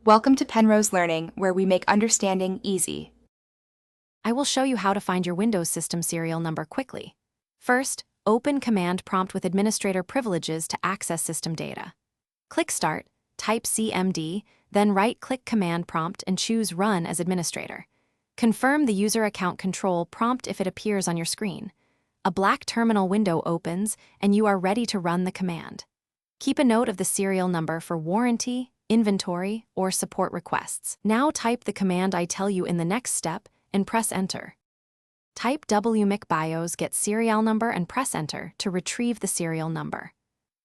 Welcome to Penrose Learning, where we make understanding easy. I will show you how to find your Windows system serial number quickly. First, open Command Prompt with administrator privileges to access system data. Click Start, type CMD, then right-click Command Prompt and choose Run as administrator. Confirm the user account control prompt if it appears on your screen. A black terminal window opens, and you are ready to run the command. Keep a note of the serial number for warranty, inventory, or support requests. Now type the command I tell you in the next step and press Enter. Type wmic BIOS get serial number and press Enter to retrieve the serial number.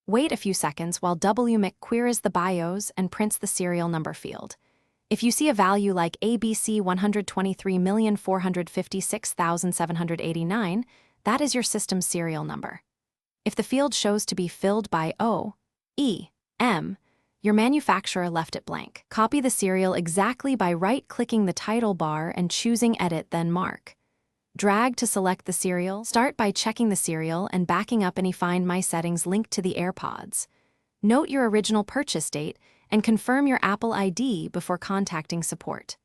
Wait a few seconds while wmic queries the BIOS and prints the serial number field. If you see a value like ABC 123,456,789, that is your system's serial number. If the field shows to be filled by O, E, M, your manufacturer left it blank. Copy the serial exactly by right-clicking the title bar and choosing Edit, then Mark. Drag to select the serial. Start by checking the serial and backing up any Find My settings linked to the AirPods. Note your original purchase date and confirm your Apple ID before contacting support.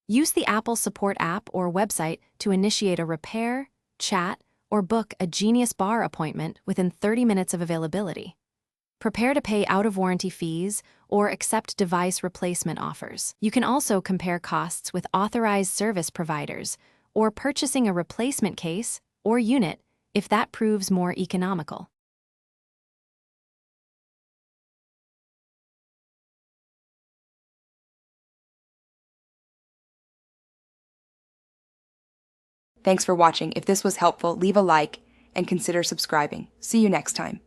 Use the Apple Support app or website to initiate a repair, chat, or book a Genius Bar appointment within 30 minutes of availability. Prepare to pay out-of-warranty fees or accept device replacement offers. You can also compare costs with authorized service providers or purchasing a replacement case or unit if that proves more economical. Thanks for watching. If this was helpful, leave a like and consider subscribing. See you next time.